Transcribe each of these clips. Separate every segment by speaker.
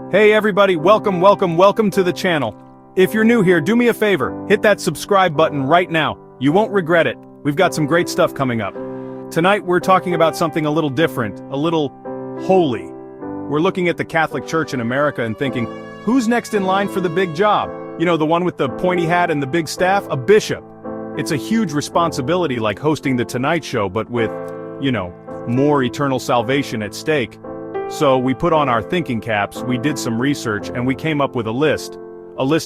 Speaker 1: Hey everybody, welcome to the channel. If you're new here, do me a favor, hit that subscribe button right now. You won't regret it. We've got some great stuff coming up. Tonight we're talking about something a little different, a little holy. We're looking at the Catholic Church in America and thinking, who's next in line for the big job? You know, the one with the pointy hat and the big staff? A bishop. It's a huge responsibility, like hosting the Tonight Show, but with, more eternal salvation at stake. So we put on our thinking caps, we did some research, and we came up with a list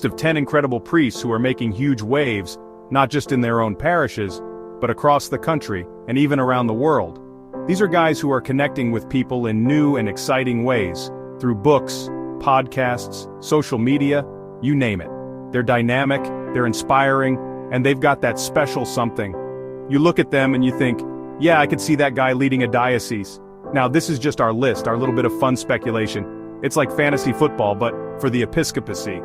Speaker 1: of 10 incredible priests who are making huge waves, not just in their own parishes, but across the country, and even around the world. These are guys who are connecting with people in new and exciting ways, through books, podcasts, social media, you name it. They're dynamic, they're inspiring, and they've got that special something. You look at them and you think, yeah, I could see that guy leading a diocese. Now this is just our list, our little bit of fun speculation. It's like fantasy football, but for the episcopacy.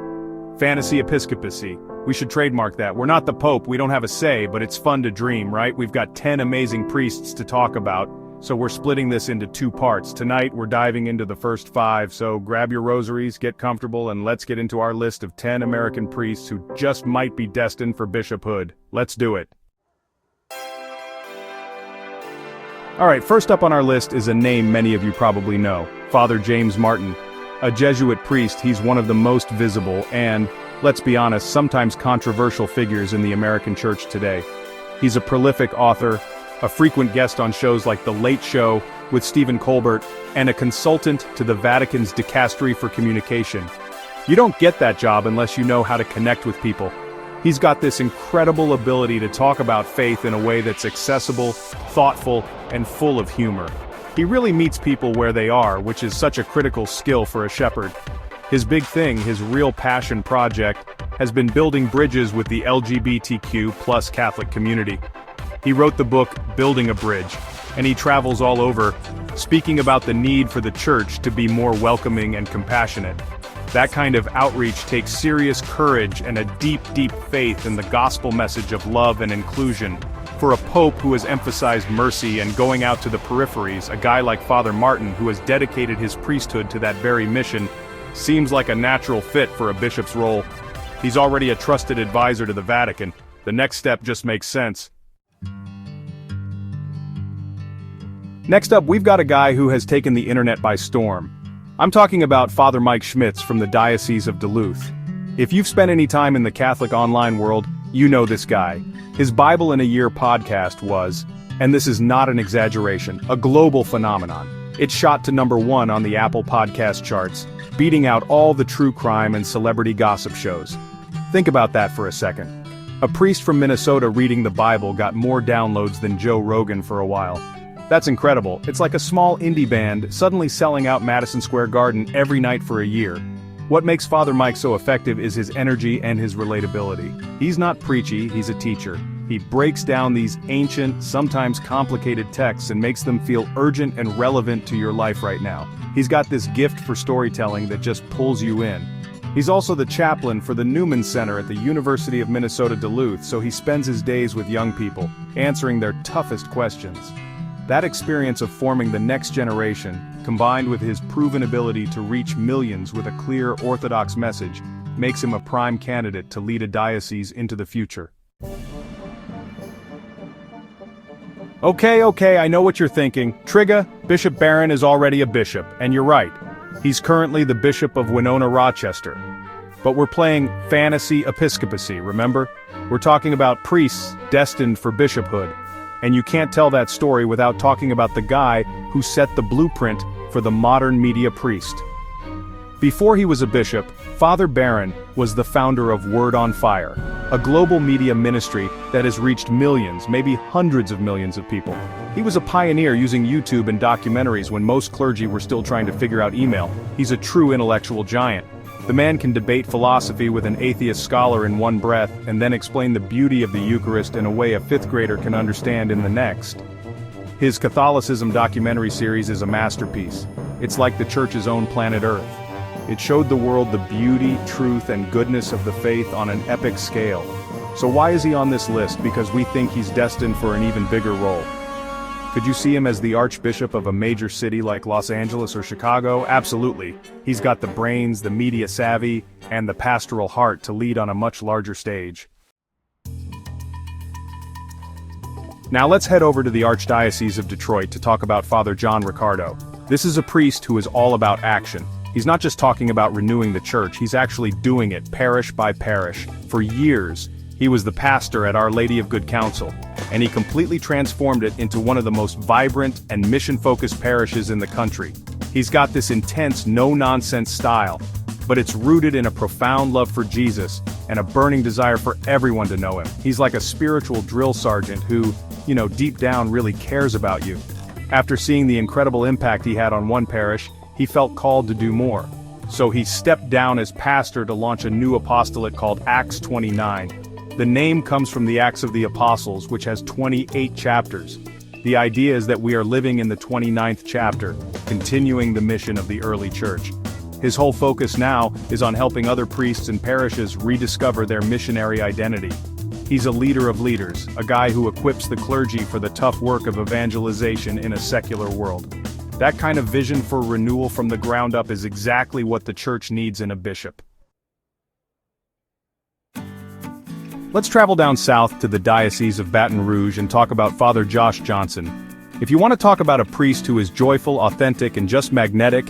Speaker 1: Fantasy episcopacy. We should trademark that. We're not the Pope, we don't have a say, but it's fun to dream, right? We've got 10 amazing priests to talk about, so we're splitting this into 2 parts. Tonight we're diving into the first 5, so grab your rosaries, get comfortable, and let's get into our list of 10 American priests who just might be destined for bishophood. Let's do it. Alright, first up on our list is a name many of you probably know, Father James Martin. A Jesuit priest, he's one of the most visible and, let's be honest, sometimes controversial figures in the American church today. He's a prolific author, a frequent guest on shows like The Late Show with Stephen Colbert, and a consultant to the Vatican's Dicastery for Communication. You don't get that job unless you know how to connect with people. He's got this incredible ability to talk about faith in a way that's accessible, thoughtful, and full of humor. He really meets people where they are, which is such a critical skill for a shepherd. His big thing, his real passion project, has been building bridges with the LGBTQ+ Catholic community. He wrote the book Building a Bridge, and he travels all over, speaking about the need for the church to be more welcoming and compassionate. That kind of outreach takes serious courage and a deep faith in the gospel message of love and inclusion. For a pope who has emphasized mercy and going out to the peripheries, a guy like Father Martin who has dedicated his priesthood to that very mission, seems like a natural fit for a bishop's role. He's already a trusted advisor to the Vatican. The next step just makes sense. Next up, we've got a guy who has taken the internet by storm. I'm talking about Father Mike Schmitz from the Diocese of Duluth. If you've spent any time in the Catholic online world, you know this guy. His Bible in a Year podcast was, and this is not an exaggeration, a global phenomenon. It shot to #1 on the Apple podcast charts, beating out all the true crime and celebrity gossip shows. Think about that for a second. A priest from Minnesota reading the Bible got more downloads than Joe Rogan for a while. That's incredible. It's like a small indie band suddenly selling out Madison Square Garden every night for a year. What makes Father Mike so effective is his energy and his relatability. He's not preachy, he's a teacher. He breaks down these ancient, sometimes complicated texts and makes them feel urgent and relevant to your life right now. He's got this gift for storytelling that just pulls you in. He's also the chaplain for the Newman Center at the University of Minnesota Duluth, so he spends his days with young people, answering their toughest questions. That experience of forming the next generation, combined with his proven ability to reach millions with a clear Orthodox message, makes him a prime candidate to lead a diocese into the future. Okay, I know what you're thinking. Trigga, Bishop Barron is already a bishop, and you're right. He's currently the Bishop of Winona, Rochester. But we're playing fantasy episcopacy, remember? We're talking about priests destined for bishophood. And you can't tell that story without talking about the guy who set the blueprint for the modern media priest. Before he was a bishop, Father Barron was the founder of Word on Fire, a global media ministry that has reached millions, maybe hundreds of millions of people. He was a pioneer using YouTube and documentaries when most clergy were still trying to figure out email. He's a true intellectual giant. The man can debate philosophy with an atheist scholar in one breath, and then explain the beauty of the Eucharist in a way a 5th grader can understand in the next. His Catholicism documentary series is a masterpiece. It's like the Church's own planet Earth. It showed the world the beauty, truth, and goodness of the faith on an epic scale. So why is he on this list? Because we think he's destined for an even bigger role. Could you see him as the archbishop of a major city like Los Angeles or Chicago? Absolutely. He's got the brains, the media savvy, and the pastoral heart to lead on a much larger stage. Now let's head over to the Archdiocese of Detroit to talk about Father John Riccardo. This is a priest who is all about action. He's not just talking about renewing the church, he's actually doing it parish by parish. For years, he was the pastor at Our Lady of Good Counsel, and he completely transformed it into one of the most vibrant and mission-focused parishes in the country. He's got this intense, no-nonsense style, but it's rooted in a profound love for Jesus and a burning desire for everyone to know him. He's like a spiritual drill sergeant who, deep down really cares about you. After seeing the incredible impact he had on one parish, he felt called to do more. So he stepped down as pastor to launch a new apostolate called Acts 29. The name comes from the Acts of the Apostles, which has 28 chapters. The idea is that we are living in the 29th chapter, continuing the mission of the early church. His whole focus now is on helping other priests and parishes rediscover their missionary identity. He's a leader of leaders, a guy who equips the clergy for the tough work of evangelization in a secular world. That kind of vision for renewal from the ground up is exactly what the church needs in a bishop. Let's travel down south to the Diocese of Baton Rouge and talk about Father Josh Johnson. If you want to talk about a priest who is joyful, authentic, and just magnetic,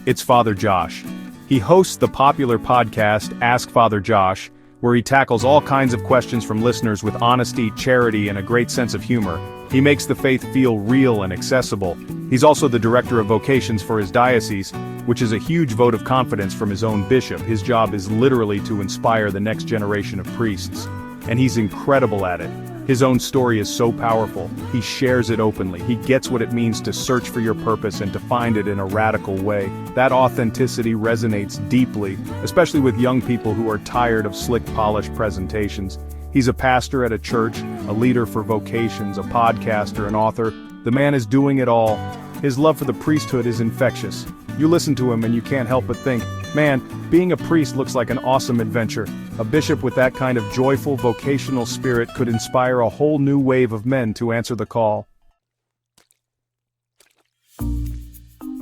Speaker 1: it's Father Josh. He hosts the popular podcast Ask Father Josh, where he tackles all kinds of questions from listeners with honesty, charity, and a great sense of humor. He makes the faith feel real and accessible. He's also the director of vocations for his diocese, which is a huge vote of confidence from his own bishop. His job is literally to inspire the next generation of priests. And he's incredible at it. His own story is so powerful. He shares it openly. He gets what it means to search for your purpose and to find it in a radical way. That authenticity resonates deeply, especially with young people who are tired of slick, polished presentations. He's a pastor at a church, a leader for vocations, a podcaster, an author. The man is doing it all. His love for the priesthood is infectious. You listen to him and you can't help but think, man, being a priest looks like an awesome adventure. A bishop with that kind of joyful vocational spirit could inspire a whole new wave of men to answer the call.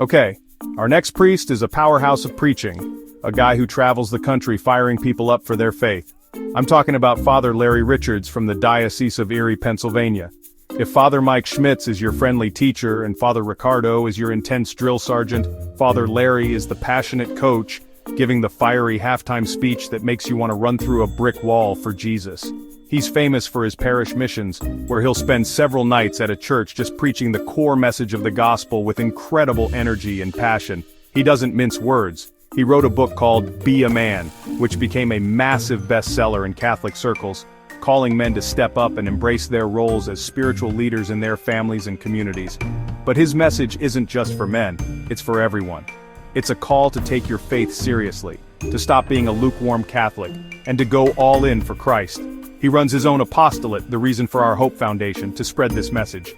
Speaker 1: Okay, our next priest is a powerhouse of preaching, a guy who travels the country firing people up for their faith. I'm talking about Father Larry Richards from the Diocese of Erie, Pennsylvania. If Father Mike Schmitz is your friendly teacher and Father Riccardo is your intense drill sergeant, Father Larry is the passionate coach, giving the fiery halftime speech that makes you want to run through a brick wall for Jesus. He's famous for his parish missions, where he'll spend several nights at a church just preaching the core message of the gospel with incredible energy and passion. He doesn't mince words. He wrote a book called Be a Man, which became a massive bestseller in Catholic circles, calling men to step up and embrace their roles as spiritual leaders in their families and communities. But his message isn't just for men, it's for everyone. It's a call to take your faith seriously, to stop being a lukewarm Catholic, and to go all in for Christ. He runs his own apostolate, the Reason for Our Hope Foundation, to spread this message.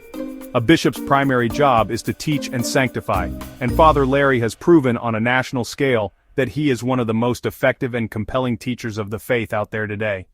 Speaker 1: A bishop's primary job is to teach and sanctify, and Father Larry has proven on a national scale that he is one of the most effective and compelling teachers of the faith out there today.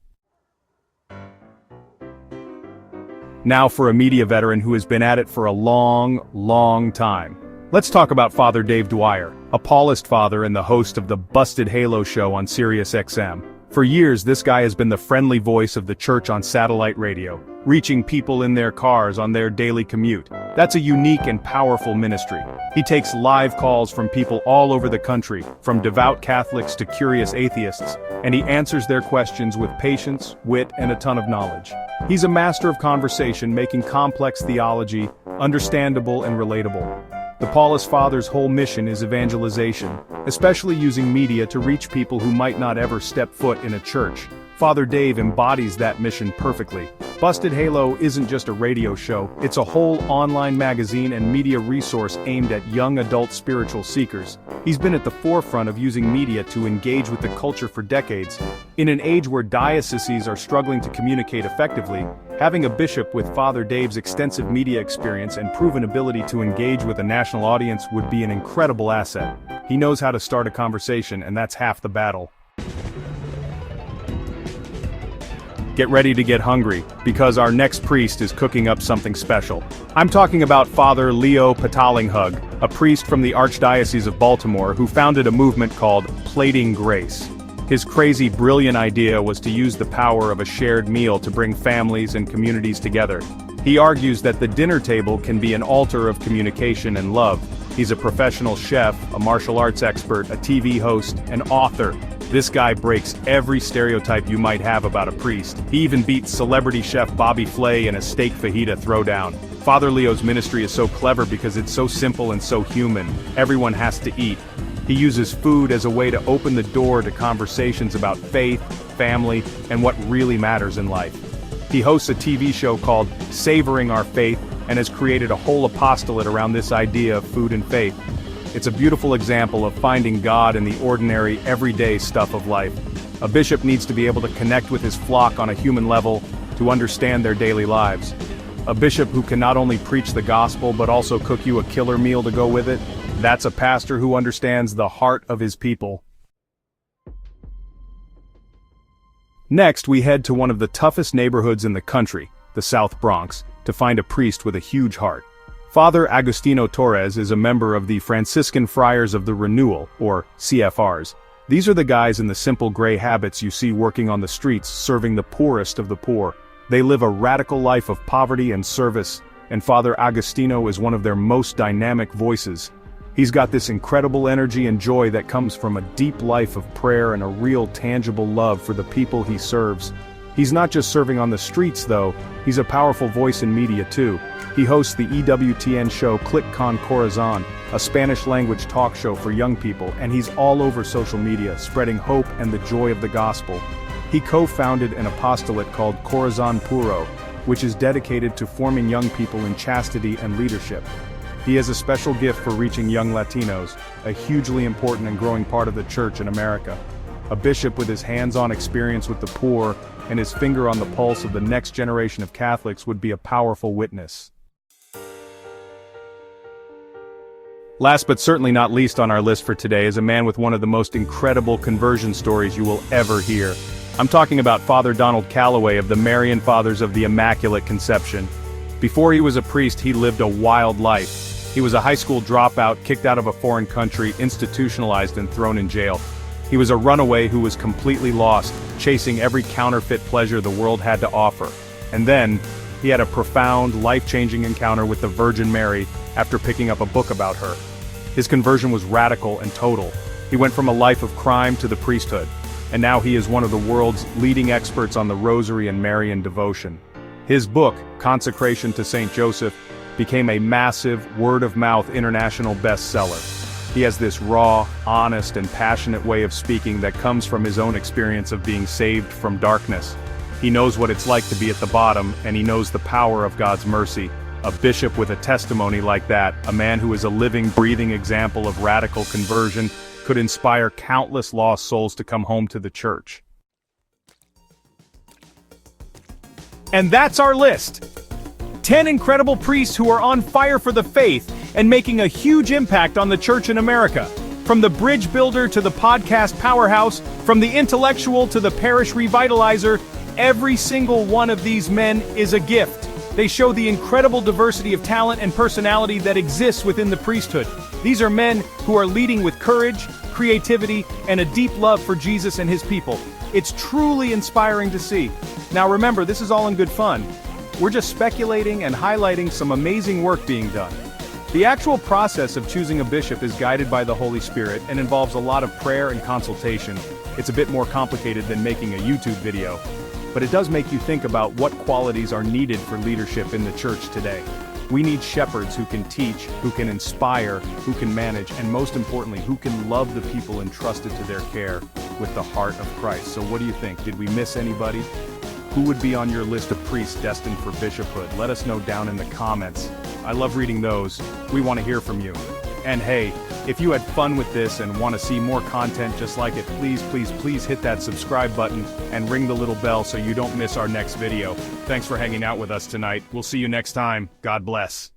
Speaker 1: Now for a media veteran who has been at it for a long, long time. Let's talk about Father Dave Dwyer, a Paulist father and the host of the Busted Halo show on Sirius XM. For years, this guy has been the friendly voice of the church on satellite radio, reaching people in their cars on their daily commute. That's a unique and powerful ministry. He takes live calls from people all over the country, from devout Catholics to curious atheists, and he answers their questions with patience, wit, and a ton of knowledge. He's a master of conversation, making complex theology understandable and relatable. The Paulist Father's whole mission is evangelization, especially using media to reach people who might not ever step foot in a church. Father Dave embodies that mission perfectly. Busted Halo isn't just a radio show, it's a whole online magazine and media resource aimed at young adult spiritual seekers. He's been at the forefront of using media to engage with the culture for decades. In an age where dioceses are struggling to communicate effectively, having a bishop with Father Dave's extensive media experience and proven ability to engage with a national audience would be an incredible asset. He knows how to start a conversation, and that's half the battle. Get ready to get hungry, because our next priest is cooking up something special. I'm talking about Father Leo Patalinghug, a priest from the Archdiocese of Baltimore who founded a movement called Plating Grace. His crazy, brilliant idea was to use the power of a shared meal to bring families and communities together. He argues that the dinner table can be an altar of communication and love. He's a professional chef, a martial arts expert, a TV host, an author. This guy breaks every stereotype you might have about a priest. He even beats celebrity chef Bobby Flay in a steak fajita throwdown. Father Leo's ministry is so clever because it's so simple and so human. Everyone has to eat. He uses food as a way to open the door to conversations about faith, family, and what really matters in life. He hosts a TV show called Savoring Our Faith and has created a whole apostolate around this idea of food and faith. It's a beautiful example of finding God in the ordinary, everyday stuff of life. A bishop needs to be able to connect with his flock on a human level to understand their daily lives. A bishop who can not only preach the gospel but also cook you a killer meal to go with it, that's a pastor who understands the heart of his people. Next, we head to one of the toughest neighborhoods in the country, the South Bronx, to find a priest with a huge heart. Father Agustino Torres is a member of the Franciscan Friars of the Renewal, or CFRs. These are the guys in the simple gray habits you see working on the streets, serving the poorest of the poor. They live a radical life of poverty and service, and Father Agustino is one of their most dynamic voices. He's got this incredible energy and joy that comes from a deep life of prayer and a real tangible love for the people he serves. He's not just serving on the streets though, he's a powerful voice in media too. He hosts the EWTN show Click Con Corazon, a Spanish-language talk show for young people, and he's all over social media, spreading hope and the joy of the gospel. He co-founded an apostolate called Corazon Puro, which is dedicated to forming young people in chastity and leadership. He has a special gift for reaching young Latinos, a hugely important and growing part of the church in America. A bishop with his hands-on experience with the poor and his finger on the pulse of the next generation of Catholics would be a powerful witness. Last but certainly not least on our list for today is a man with one of the most incredible conversion stories you will ever hear. I'm talking about Father Donald Calloway of the Marian Fathers of the Immaculate Conception. Before he was a priest, he lived a wild life. He was a high school dropout, kicked out of a foreign country, institutionalized and thrown in jail. He was a runaway who was completely lost, chasing every counterfeit pleasure the world had to offer. And then, he had a profound, life-changing encounter with the Virgin Mary after picking up a book about her. His conversion was radical and total. He went from a life of crime to the priesthood, and now he is one of the world's leading experts on the Rosary and Marian devotion. His book, Consecration to Saint Joseph, became a massive, word-of-mouth international bestseller. He has this raw, honest, and passionate way of speaking that comes from his own experience of being saved from darkness. He knows what it's like to be at the bottom, and he knows the power of God's mercy. A bishop with a testimony like that, a man who is a living, breathing example of radical conversion, could inspire countless lost souls to come home to the church. And that's our list! 10 incredible priests who are on fire for the faith and making a huge impact on the church in America. From the bridge builder to the podcast powerhouse, from the intellectual to the parish revitalizer, every single one of these men is a gift. They show the incredible diversity of talent and personality that exists within the priesthood. These are men who are leading with courage, creativity, and a deep love for Jesus and his people. It's truly inspiring to see. Now remember, this is all in good fun. We're just speculating and highlighting some amazing work being done. The actual process of choosing a bishop is guided by the Holy Spirit and involves a lot of prayer and consultation. It's a bit more complicated than making a YouTube video, but it does make you think about what qualities are needed for leadership in the church today. We need shepherds who can teach, who can inspire, who can manage, and most importantly, who can love the people entrusted to their care with the heart of Christ. So what do you think? Did we miss anybody? Who would be on your list of priests destined for bishophood? Let us know down in the comments. I love reading those. We want to hear from you. And hey, if you had fun with this and want to see more content just like it, please hit that subscribe button and ring the little bell so you don't miss our next video. Thanks for hanging out with us tonight. We'll see you next time. God bless.